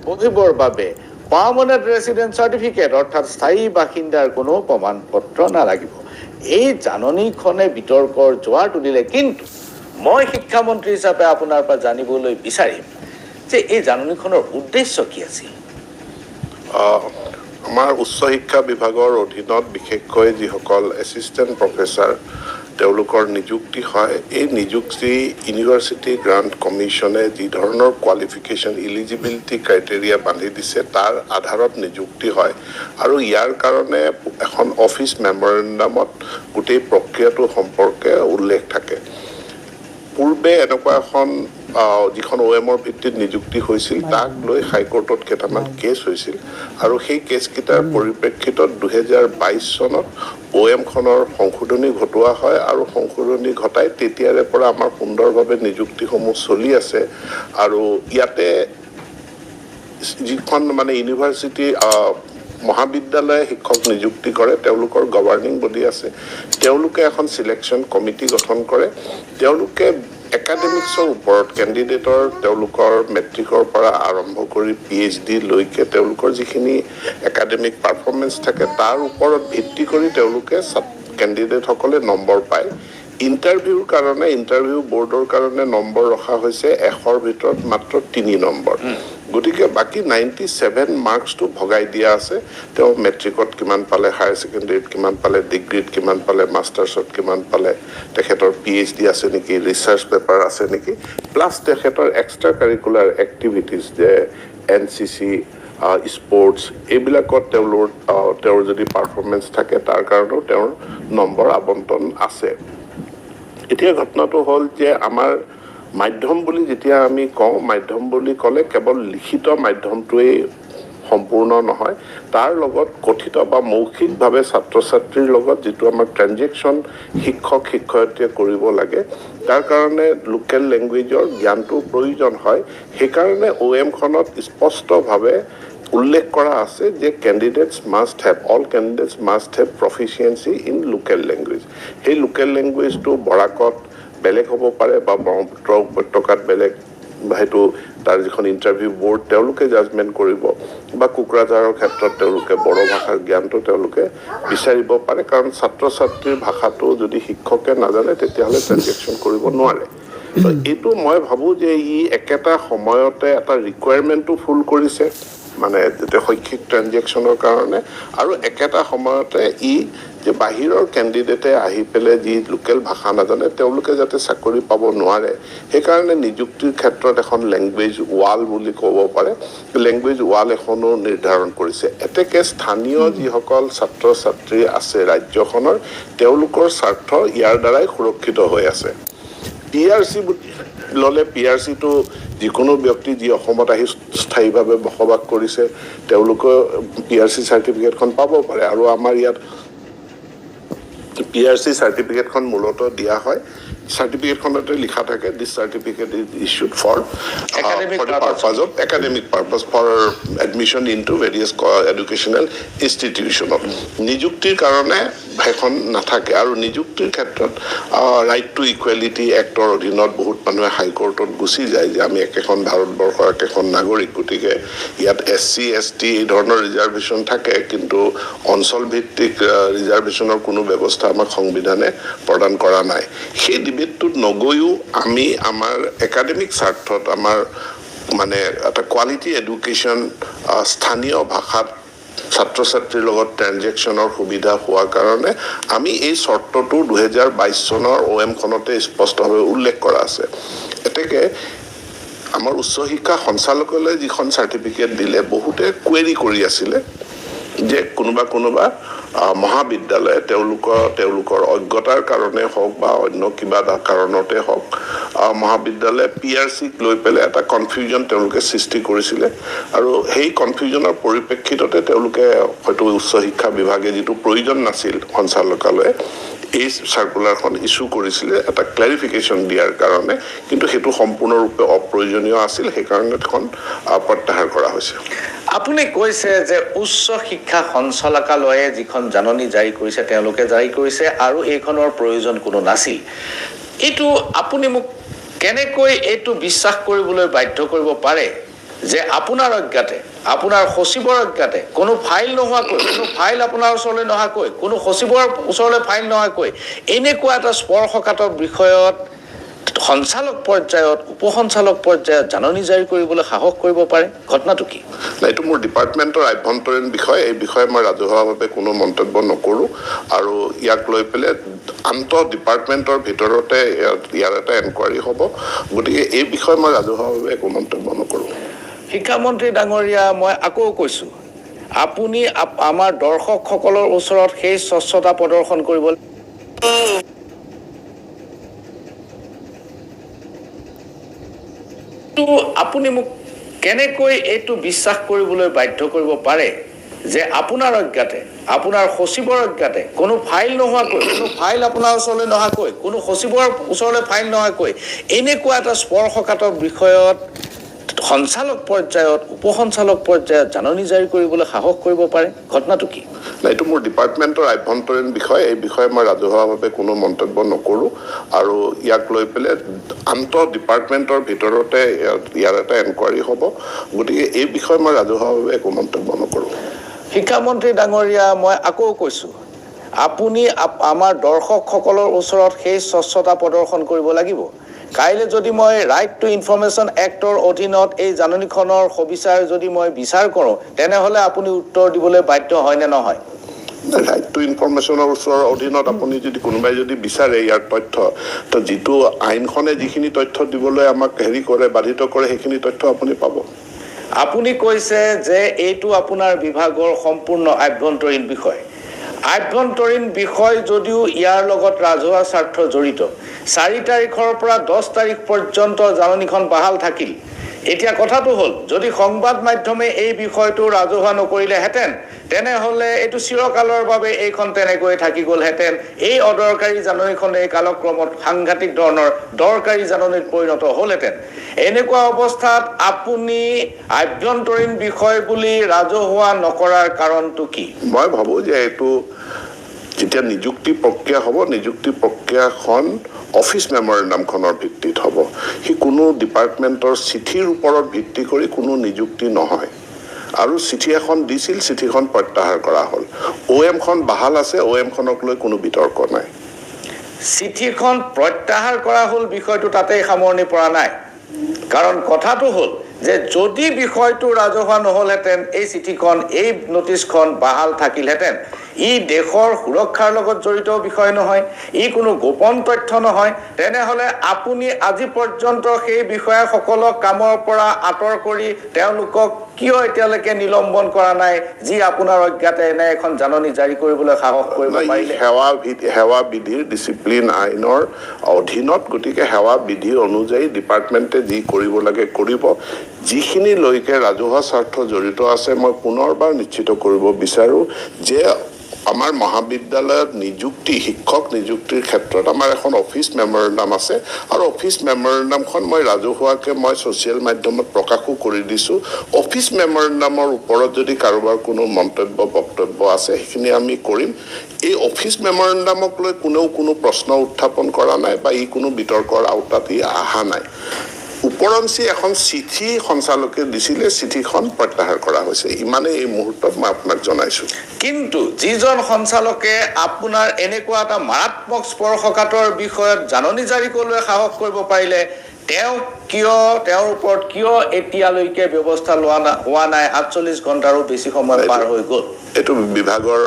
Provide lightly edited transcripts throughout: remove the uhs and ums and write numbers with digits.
পঢ়িবৰ বাবে permanent resident certificate অৰ্থাৎ স্থায়ী বাসিন্দাৰ কোনো প্ৰমাণপত্ৰ নালাগিব। এই জাননীখনে বিতৰ্কৰ জোৱাৰ তুলিলে, কিন্তু মই শিক্ষামন্ত্ৰী হিচাপে আপোনাৰ পৰা জানিবলৈ বিচাৰিম যে এই জাননীখনৰ উদ্দেশ্য কি আছিল? আমাৰ উচ্চ শিক্ষা বিভাগৰ অধীনত বিশেষকৈ যিসকল এছিষ্টেণ্ট প্ৰফেচাৰ তেওঁলোকৰ নিযুক্তি হয়, এই নিযুক্তি ইউনিভাৰ্চিটি গ্ৰাণ্ট কমিশ্যনে যি ধৰণৰ কোৱালিফিকেশ্যন ইলিজিবিলিটি ক্ৰাইটেৰিয়া বান্ধি দিছে তাৰ আধাৰত নিযুক্তি হয় আৰু ইয়াৰ কাৰণে এখন অফিচ মেমৰেণ্ডামত গোটেই প্ৰক্ৰিয়াটো সম্পৰ্কে উল্লেখ থাকে। পূৰ্বে এনেকুৱা এখন যিখন OM-ৰ ভিত্তিত নিযুক্তি হৈছিল তাক লৈ হাইকোৰ্টত কেইটামান কেছ হৈছিল আৰু সেই কেছকেইটাৰ পৰিপ্ৰেক্ষিতত 2022 চনত OM-খনৰ সংশোধনী ঘটোৱা হয় আৰু সংশোধনী ঘটাই তেতিয়াৰে পৰা আমাৰ সুন্দৰভাৱে নিযুক্তিসমূহ চলি আছে। আৰু ইয়াতে যিখন মানে ইউনিভাৰ্চিটি মহাবিদ্যালয়ে শিক্ষক নিযুক্তি কৰে তেওঁলোকৰ গভাৰ্ণিং বডি আছে, তেওঁলোকে এখন চিলেকশ্যন কমিটি গঠন কৰে। তেওঁলোকে একাডেমিক্সৰ ওপৰত কেণ্ডিডেটৰ তেওঁলোকৰ মেট্ৰিকৰ পৰা আৰম্ভ কৰি PhD লৈকে তেওঁলোকৰ যিখিনি একাডেমিক পাৰফৰ্মেঞ্চ থাকে তাৰ ওপৰত ভিত্তি কৰি তেওঁলোকে কেণ্ডিডেটসকলে নম্বৰ পায়। ইণ্টাৰভিউৰ কাৰণে ইণ্টাৰভিউ বৰ্ডৰ কাৰণে নম্বৰ ৰখা হৈছে 100ৰ ভিতৰত মাত্ৰ 3 নম্বৰ। গতিকে বাকী 97 মাৰ্কছটো ভগাই দিয়া আছে। তেওঁ মেট্ৰিকত কিমান পালে, হায়াৰ ছেকেণ্ডেৰীত কিমান পালে, ডিগ্ৰীত কিমান পালে, মাষ্টাৰ্ছত কিমান পালে, তেখেতৰ PhD আছে নেকি, ৰিচাৰ্চ পেপাৰ আছে নেকি, প্লাছ তেখেতৰ এক্সট্ৰা কাৰিকুলাৰ এক্টিভিটিজ যে NCC স্পৰ্টছ এইবিলাকত তেওঁৰ যদি পাৰফৰ্মেঞ্চ থাকে তাৰ কাৰণেও তেওঁৰ নম্বৰ আবণ্টন আছে। এতিয়া ঘটনাটো হ'ল যে আমাৰ মাধ্যম বুলি যেতিয়া আমি কওঁ, মাধ্যম বুলি ক'লে কেৱল লিখিত মাধ্যমটোৱেই সম্পূৰ্ণ নহয়, তাৰ লগত কথিত বা মৌখিকভাৱে ছাত্ৰ ছাত্ৰীৰ লগত যিটো আমাৰ ট্ৰেনজেকশ্যন শিক্ষক শিক্ষয়িত্ৰীয়ে কৰিব লাগে তাৰ কাৰণে লোকেল লেংগুৱেজৰ জ্ঞানটো প্ৰয়োজন হয়। সেইকাৰণে OM-খনত স্পষ্টভাৱে উল্লেখ কৰা আছে যে all candidates must have proficiency in local language. সেই লোকেল লেংগুৱেজটো বৰাকত বেলেগ হ'ব পাৰে বা ব্ৰহ্মপুত্ৰ উপত্যকাত বেলেগ, সেইটো তাৰ যিখন ইণ্টাৰভিউ বৰ্ড তেওঁলোকে জাজমেণ্ট কৰিব, বা কোকৰাঝাৰৰ ক্ষেত্ৰত তেওঁলোকে বড়ো ভাষাৰ জ্ঞানটো তেওঁলোকে বিচাৰিব পাৰে, কাৰণ ছাত্ৰ ছাত্ৰীৰ ভাষাটো যদি শিক্ষকে নাজানে তেতিয়াহ'লে ট্ৰেনজেকশ্যন কৰিব নোৱাৰে। এইটো মই ভাবোঁ যে ই একেটা সময়তে এটা ৰিকুৱাৰমেণ্টটো ফুল কৰিছে, মানে শৈক্ষিক ট্ৰেনজেকশ্যনৰ কাৰণে, আৰু একেটা সময়তে ই যে বাহিৰৰ কেণ্ডিডেটে আহি পেলাই যি লোকেল ভাষা নাজানে তেওঁলোকে যাতে চাকৰি পাব নোৱাৰে, সেইকাৰণে নিযুক্তিৰ ক্ষেত্ৰত এখন লেংগুৱেজ ৱাল বুলি ক'ব পাৰে, লেংগুৱেজ ৱাল এখনো নিৰ্ধাৰণ কৰিছে। এতেকে স্থানীয় যিসকল ছাত্ৰ ছাত্ৰী আছে ৰাজ্যখনৰ তেওঁলোকৰ স্বাৰ্থ ইয়াৰ দ্বাৰাই সুৰক্ষিত হৈ আছে। PRC ল'লে PRCটো যিকোনো ব্যক্তি যি অসমত আহি স্থায়ীভাৱে বসবাস কৰিছে তেওঁলোকে PRC চাৰ্টিফিকেটখন পাব পাৰে, আৰু আমাৰ ইয়াত PRC চাৰ্টিফিকেটখন মূলতঃ দিয়া হয়, চাৰ্টিফিকেটখনতে লিখা থাকে this certificate is issued for academic purpose for admission into various educational ইনষ্টিটিউশ্যনত। নিযুক্তিৰ কাৰণে সেইখন নাথাকে, আৰু নিযুক্তিৰ ক্ষেত্ৰত ৰাইট টু ইকুৱেলিটি এক্টৰ অধীনত বহুত মানুহে হাইকোৰ্টত গুচি যায় যে আমি একেখন ভাৰতবৰ্ষৰ একেখন নাগৰিক, গতিকে ইয়াত SC ST এই ধৰণৰ ৰিজাৰ্ভেশ্যন থাকে, কিন্তু অঞ্চল ভিত্তিক ৰিজাৰ্ভেশ্যনৰ কোনো ব্যৱস্থা আমাক সংবিধানে প্ৰদান কৰা নাই। সেই ডিবেটটোত নগৈও আমি আমাৰ একাডেমিক স্বাৰ্থত আমাৰ মানে এটা কোৱালিটি এডুকেশ্যন স্থানীয় ভাষাত ছাত্ৰ ছাত্ৰীৰ লগত ট্ৰেনজেকশ্যনৰ সুবিধা হোৱাৰ কাৰণে আমি এই চৰ্তটো 2022 চনৰ OM-খনতে স্পষ্টভাৱে উল্লেখ কৰা আছে। এতেকে আমাৰ উচ্চ শিক্ষা সঞ্চালকালয়ে যিখন চাৰ্টিফিকেট দিলে বহুতে কুৱেৰি কৰি আছিলে যে কোনোবা মহাবিদ্যালয়ে তেওঁলোকৰ অজ্ঞতাৰ কাৰণে হওক বা অন্য কিবা এটা কাৰণতে হওক মহাবিদ্যালয়ে PRCক লৈ পেলাই এটা কনফিউজন তেওঁলোকে সৃষ্টি কৰিছিলে, আৰু সেই কনফিউজনৰ পৰিপ্ৰেক্ষিততে তেওঁলোকে হয়তো উচ্চ শিক্ষা বিভাগে যিটো প্ৰয়োজন নাছিল সঞ্চালকালয়ে এই চাৰ্কুলাৰখন ইছ্যু কৰিছিলে এটা ক্লেৰিফিকেশ্যন দিয়াৰ কাৰণে, কিন্তু সেইটো সম্পূৰ্ণৰূপে অপ্ৰয়োজনীয় আছিল, সেইকাৰণে এখন প্ৰত্যাহাৰ কৰা হৈছে। আপুনি কৈছে যে উচ্চ শিক্ষা সঞ্চালকালয়ে যিখন জাননী জাৰি কৰিছে তেওঁলোকে জাৰি কৰিছে আৰু এইখনৰ প্ৰয়োজন কোনো নাছিল। এইটো আপুনি মোক কেনেকৈ এইটো বিশ্বাস কৰিবলৈ বাধ্য কৰিব পাৰে যে আপোনাৰ অজ্ঞাতে আপোনাৰ সচিবৰ অজ্ঞাতে কোনো ফাইল নোহোৱাকৈ কোনো ফাইল আপোনাৰ ওচৰলৈ নহাকৈ কোনো সচিবৰ ওচৰলৈ ফাইল নহাকৈ এনেকুৱা এটা স্পৰ্শকাতৰ বিষয়ত সঞ্চালক পৰ্যায়ত উপসঞ্চালক পৰ্যায়ত জাননী জাৰি কৰিবলৈ সাহস কৰিব পাৰে ঘটনাটো কি এইটো মোৰ ডিপাৰ্টমেণ্টৰ আভ্যন্তৰীণ বিষয় এই বিষয়ে মই ৰাজহুৱাভাৱে কোনো মন্তব্য নকৰোঁ আৰু ইয়াক লৈ পেলাই আন্তঃ ডিপাৰ্টমেণ্টৰ ভিতৰতে ইয়াৰ এটা এনকুৱাৰী হ'ব গতিকে এই বিষয়ে মই ৰাজহুৱাভাৱে একো মন্তব্য নকৰোঁ শিক্ষামন্ত্ৰী ডাঙৰীয়া মই আকৌ কৈছোঁ আপুনি আমাৰ দৰ্শকসকলৰ ওচৰত সেই স্বচ্ছতা প্ৰদৰ্শন কৰিব আপুনি মোক কেনেকৈ এইটো বিশ্বাস কৰিবলৈ বাধ্য কৰিব পাৰে যে আপোনাৰ অজ্ঞাতে আপোনাৰ সচিবৰ অজ্ঞাতে কোনো ফাইল নোহোৱাকৈ কোনো ফাইল আপোনাৰ ওচৰলৈ নহাকৈ কোনো সচিবৰ ওচৰলৈ ফাইল নহাকৈ এনেকুৱা এটা স্পৰ্শকাতৰ বিষয়ত সঞ্চালক পৰ্যায়ত উপসঞ্চালক পৰ্যায়ত জাননী জাৰি কৰিবলৈ সাহস কৰিব পাৰে ঘটনাটো কি এইটো মোৰ ডিপাৰ্টমেণ্টৰ আভ্যন্তৰীণ বিষয় এই বিষয়ে মই ৰাজহুৱাভাৱে কোনো মন্তব্য নকৰোঁ আৰু ইয়াক লৈ পেলাই আন্তঃ ডিপাৰ্টমেণ্টৰ ভিতৰতে ইয়াৰ এটা এনকুৱাৰী হ'ব গতিকে এই বিষয়ে মই ৰাজহুৱাভাৱে একো মন্তব্য নকৰোঁ শিক্ষামন্ত্ৰী ডাঙৰীয়া মই আকৌ কৈছোঁ আপুনি আমাৰ দৰ্শকসকলৰ ওচৰত সেই স্বচ্ছতা প্ৰদৰ্শন কৰিব লাগিব কাইলৈ যদি মই ৰাইট টু ইনফৰমেশ্যন এক্টৰ অধীনত এই জাননীখনৰ সবিচাৰ যদি মই বিচাৰ কৰোঁ তেনেহ'লে আপুনি উত্তৰ দিবলৈ বাধ্য হয়নে নহয় ৰাইট টু ইনফৰমেশ্যনৰ ওচৰৰ অধীনত আপুনি যদি কোনোবাই যদি বিচাৰে ইয়াৰ তথ্য তো যিটো আইনখনে যিখিনি তথ্য দিবলৈ আমাক কৰে বাধিত কৰে সেইখিনি তথ্য আপুনি পাব আপুনি কৈছে যে এইটো আপোনাৰ বিভাগৰ সম্পূৰ্ণ আভ্যন্তৰীণ বিষয় আভ্যন্তৰীণ বিষয় যদিও ইয়াৰ লগত ৰাজহুৱা স্বাৰ্থ জড়িত 4 তাৰিখৰ পৰা 10 তাৰিখ পৰ্যন্ত জাননীখন বাহাল থাকিল এতিয়া কথাটো হ'ল যদি সংবাদ মাধ্যমে এই বিষয়টো ৰাজহুৱা নকৰিলেহেঁতেন তেনেহ'লে এইটো চিৰকালৰ বাবে এইখন তেনেকৈ থাকি গ'লহেঁতেন এই অদৰকাৰী জাননীখন এই কালক্ৰমত সাংঘাতিক ধৰণৰ দৰকাৰী জাননীত পৰিণত হ'লহেঁতেন এনেকুৱা অৱস্থাত আপুনি আভ্যন্তৰীণ বিষয় বুলি ৰাজহুৱা নকৰাৰ কাৰণটো কি মই ভাবোঁ যে এইটো যেতিয়া নিযুক্তি প্ৰক্ৰিয়া হ'ব নিযুক্তি প্ৰক্ৰিয়াখন অফিচ মেমৰেণ্ডামখনৰ ভিত্তিত হ'ব সি কোনো ডিপাৰ্টমেণ্টৰ চিঠিৰ ওপৰত ভিত্তি কৰি কোনো নিযুক্তি নহয় আৰু চিঠি এখন দিছিল চিঠিখন প্ৰত্যাহাৰ কৰা হ'ল OM-খন বাহাল আছে OM-খনক লৈ কোনো বিতৰ্ক নাই চিঠিখন প্ৰত্যাহাৰ কৰা হ'ল বিষয়টো তাতেই সামৰণি পৰা নাই কাৰণ কথাটো হ'ল যে যদি বিষয়টো ৰাজহুৱা নহ'লহেঁতেন এই চিঠিখন এই নটিছখন বাহাল থাকিলহেঁতেন ই দেশৰ সুৰক্ষাৰ লগত জড়িত বিষয় নহয় ই কোনো গোপন তথ্য নহয় তেনেহ'লে আপুনি আজি পৰ্যন্ত সেই বিষয়াসকলক কামৰ পৰা আঁতৰ কৰি তেওঁলোকক কিয় এতিয়ালৈকে নিলম্বন কৰা নাই যি আপোনাৰ অজ্ঞাতে এনে এখন জাননী জাৰি কৰিবলৈ সাহস কৰিব পাৰিলে সেৱা বিধিৰ ডিচিপ্লিন আইনৰ অধীনত গতিকে সেৱা বিধি অনুযায়ী ডিপাৰ্টমেণ্টে যি কৰিব লাগে কৰিব যিখিনি লৈকে ৰাজহুৱা স্বাৰ্থ জড়িত আছে মই পুনৰবাৰ নিশ্চিত কৰিব বিচাৰোঁ যে আমাৰ মহাবিদ্যালয়ত নিযুক্তি শিক্ষক নিযুক্তিৰ ক্ষেত্ৰত আমাৰ এখন অফিচ মেমৰেণ্ডাম আছে আৰু অফিচ মেমৰেণ্ডামখন মই ৰাজহুৱাকৈ মই ছ'চিয়েল মাধ্যমত প্ৰকাশো কৰি দিছোঁ অফিচ মেমৰেণ্ডামৰ ওপৰত যদি কাৰোবাৰ কোনো মন্তব্য বক্তব্য আছে সেইখিনি আমি কৰিম এই অফিচ মেমৰেণ্ডামক লৈ কোনেও কোনো প্ৰশ্ন উত্থাপন কৰা নাই বা ই কোনো বিতৰ্কৰ আওতাত ই অহা নাই উপৰঞ্চি এখন চিঠি সঞ্চালকে দিছিলে চিঠিখন প্ৰত্যাহাৰ কৰা হৈছে ইমানে এই মুহূৰ্তত মই আপোনাক জনাইছোঁ কিন্তু যিজন সঞ্চালকে আপোনাৰ এনেকুৱা এটা মাৰাত্মক স্পৰ্শকাতৰ বিষয়ত জাননী জাৰি কৰিবলৈ সাহস কৰিব পাৰিলে তেওঁৰ ওপৰত কিয় এতিয়ালৈকে ব্যৱস্থা হোৱা নাই 48 ঘণ্টাৰো বেছি সময় পাৰ হৈ গ'ল এইটো বিভাগৰ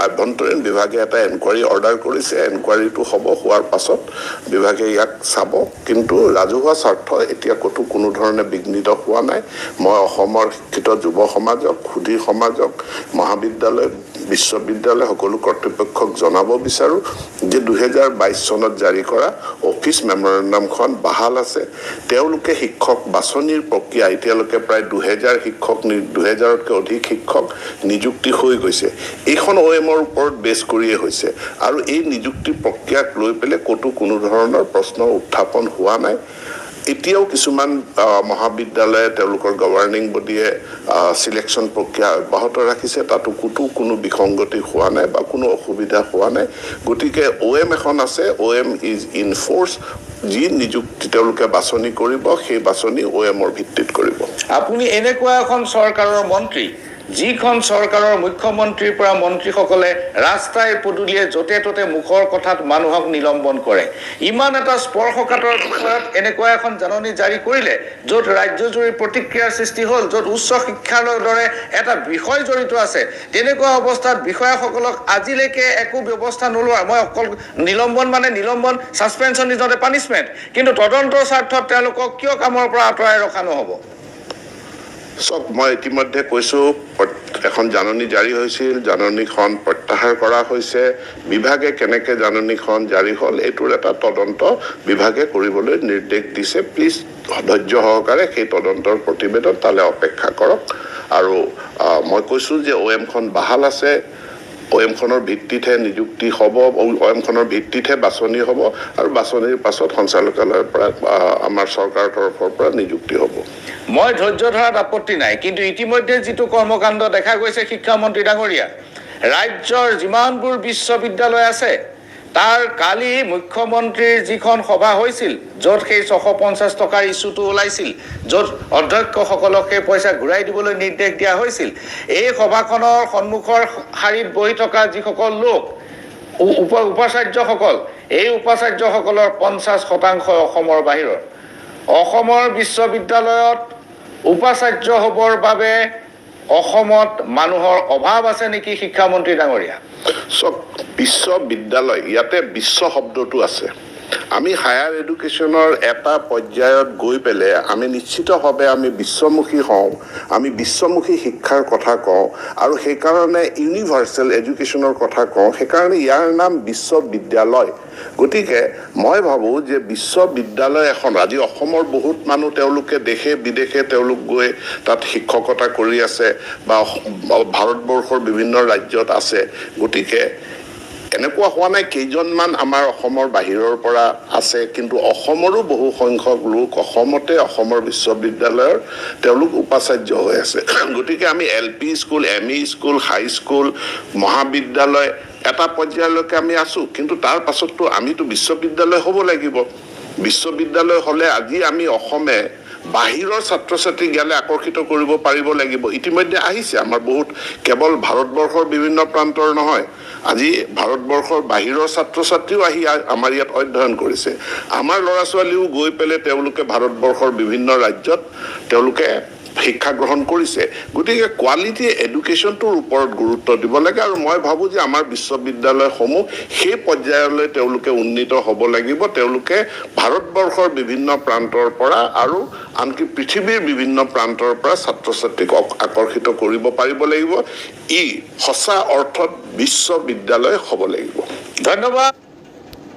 আভ্যন্তৰীণ বিভাগে এটা এনকুৱাৰী অৰ্ডাৰ কৰিছে এনকুৱাৰীটো হ'ব হোৱাৰ পাছত বিভাগে ইয়াক চাব কিন্তু ৰাজহুৱা স্বাৰ্থ এতিয়া ক'তো কোনো ধৰণে বিঘ্নিত হোৱা নাই মই অসমৰ শিক্ষিত যুৱ সমাজক সুধী সমাজক মহাবিদ্যালয় বিশ্ববিদ্যালয় সকলো কৰ্তৃপক্ষক জনাব বিচাৰোঁ যে 2022 চনত জাৰি কৰা অফিচ মেমৰেণ্ডামখন বাহাল আছে তেওঁলোকে শিক্ষক বাছনিৰ প্ৰক্ৰিয়া এতিয়ালৈকে প্ৰায় 2000 শিক্ষক 2000তকৈ অধিক শিক্ষক নিযুক্তি হৈ গৈছে এইখন OM-ৰ ওপৰত বেছ কৰিয়ে হৈছে আৰু এই নিযুক্তি প্ৰক্ৰিয়াক লৈ পেলাই ক'তো কোনো ধৰণৰ প্ৰশ্ন উত্থাপন হোৱা নাই এতিয়াও কিছুমান মহাবিদ্যালয়ে তেওঁলোকৰ গভৰ্নিং বডিয়ে সিলেকশ্যন প্ৰক্ৰিয়া অব্যাহত ৰাখিছে তাতো কোনো বিসংগতি হোৱা নাই বা কোনো অসুবিধা হোৱা নাই গতিকে OM এখন আছে OM ইজ ইন ফ'ৰ্চ যি নিযুক্তি তেওঁলোকে বাছনি কৰিব সেই বাছনি OM-ৰ ভিত্তিত কৰিব। আপুনি এনেকুৱা এখন চৰকাৰৰ মন্ত্ৰী যিখন চৰকাৰৰ মুখ্যমন্ত্ৰীৰ পৰা মন্ত্ৰীসকলে ৰাস্তাই পদূলিয়ে য'তে ত'তে মুখৰ কথাত মানুহক নিলম্বন কৰে। ইমান এটা স্পৰ্শকাতৰ বিষয়ত এনেকুৱা এখন জাননী জাৰি কৰিলে য'ত ৰাজ্যজুৰি প্ৰতিক্ৰিয়াৰ সৃষ্টি হ'ল, য'ত উচ্চ শিক্ষাৰ দৰে এটা বিষয় জড়িত আছে। তেনেকুৱা অৱস্থাত বিষয়াসকলক আজিলৈকে একো ব্যৱস্থা নোলোৱা, মই অকল নিলম্বন মানে নিলম্বন, suspension is not a punishment, কিন্তু তদন্তৰ স্বাৰ্থত তেওঁলোকক কিয় কামৰ পৰা আঁতৰাই ৰখা নহ'ব? চব মই ইতিমধ্যে কৈছোঁ, এখন জাননী জাৰি হৈছিল, জাননীখন প্ৰত্যাহাৰ কৰা হৈছে। বিভাগে কেনেকৈ জাননীখন জাৰি হ'ল এইটোৰ এটা তদন্ত বিভাগে কৰিবলৈ নিৰ্দেশ দিছে। প্লিজ ধৈৰ্য সহকাৰে সেই তদন্তৰ প্ৰতিবেদন তালৈ অপেক্ষা কৰক। আৰু মই কৈছোঁ যে OM-খন বাহাল আছে, OM-খনৰ ভিত্তিতহে নিযুক্তি হ'ব, OM-খনৰ ভিত্তিতহে বাছনি হ'ব, আৰু বাছনিৰ পাছত সঞ্চালকালয়ৰ পৰা আমাৰ চৰকাৰৰ তৰফৰ পৰা নিযুক্তি হ'ব। মই ধৈৰ্য ধৰাত আপত্তি নাই, কিন্তু ইতিমধ্যে যিটো কৰ্মকাণ্ড দেখা গৈছে শিক্ষামন্ত্ৰী ডাঙৰীয়া, ৰাজ্যৰ যিমানবোৰ বিশ্ববিদ্যালয় আছে তাৰ কালি মুখ্যমন্ত্ৰীৰ যিখন সভা হৈছিল, য'ত সেই 650 টকাৰ ইছ্যুটো ওলাইছিল, য'ত অধ্যক্ষসকলক সেই পইচা ঘূৰাই দিবলৈ নিৰ্দেশ দিয়া হৈছিল, এই সভাখনৰ সন্মুখৰ শাৰীত বহি থকা যিসকল লোক উপাচাৰ্যসকল, এই উপাচাৰ্যসকলৰ 50% অসমৰ বাহিৰৰ। অসমৰ বিশ্ববিদ্যালয়ত উপাচাৰ্য হ'বৰ বাবে অসমত মানুহৰ অভাৱ আছে নেকি শিক্ষামন্ত্ৰী ডাঙৰীয়া? চব বিশ্ববিদ্যালয়, ইয়াতে বিশ্ব শব্দটো আছে। আমি হায়াৰ এডুকেশ্যনৰ এটা পৰ্যায়ত গৈ পেলাই আমি নিশ্চিতভাৱে আমি বিশ্বমুখী হওঁ, আমি বিশ্বমুখী শিক্ষাৰ কথা কওঁ, আৰু সেইকাৰণে ইউনিভাৰ্চেল এডুকেশ্যনৰ কথা কওঁ, সেইকাৰণে ইয়াৰ নাম বিশ্ববিদ্যালয়। গতিকে মই ভাবোঁ যে বিশ্ববিদ্যালয় এখন, আজি অসমৰ বহুত মানুহ তেওঁলোকে দেশে বিদেশে তেওঁলোক গৈ তাত শিক্ষকতা কৰি আছে বা ভাৰতবৰ্ষৰ বিভিন্ন ৰাজ্যত আছে। গতিকে এনেকুৱা হোৱা নাই কেইজনমান আমাৰ অসমৰ বাহিৰৰ পৰা আছে, কিন্তু অসমৰো বহু সংখ্যক লোক অসমতে অসমৰ বিশ্ববিদ্যালয়ৰ তেওঁলোক উপাচাৰ্য হৈ আছে। গতিকে আমি LP school, ME school, high school, মহাবিদ্যালয় এটা পৰ্যায়লৈকে আমি আছোঁ, কিন্তু তাৰ পাছততো আমিতো বিশ্ববিদ্যালয় হ'ব লাগিব। বিশ্ববিদ্যালয় হ'লে আজি আমি অসমে বাহিৰৰ ছাত্ৰ ছাত্ৰীক ইয়ালৈ আকৰ্ষিত কৰিব পাৰিব লাগিব। ইতিমধ্যে আহিছে আমাৰ বহুত, কেৱল ভাৰতবৰ্ষৰ বিভিন্ন প্ৰান্তৰ নহয়, আজি ভাৰতবৰ্ষৰ বাহিৰৰ ছাত্ৰ ছাত্ৰীও আহি আমাৰ ইয়াত অধ্যয়ন কৰিছে। আমাৰ ল'ৰা ছোৱালীও গৈ পেলাই তেওঁলোকে ভাৰতবৰ্ষৰ বিভিন্ন ৰাজ্যত তেওঁলোকে শিক্ষা গ্ৰহণ কৰিছে। গতিকে কোৱালিটি এডুকেশ্যনটোৰ ওপৰত গুৰুত্ব দিব লাগে, আৰু মই ভাবোঁ যে আমাৰ বিশ্ববিদ্যালয়সমূহ সেই পৰ্যায়লৈ তেওঁলোকে উন্নীত হ'ব লাগিব। তেওঁলোকে ভাৰতবৰ্ষৰ বিভিন্ন প্ৰান্তৰ পৰা আৰু আনকি পৃথিৱীৰ বিভিন্ন প্ৰান্তৰ পৰা ছাত্ৰ ছাত্ৰীক আকৰ্ষিত কৰিব পাৰিব লাগিব। ই সঁচা অৰ্থত বিশ্ববিদ্যালয় হ'ব লাগিব। ধন্যবাদ।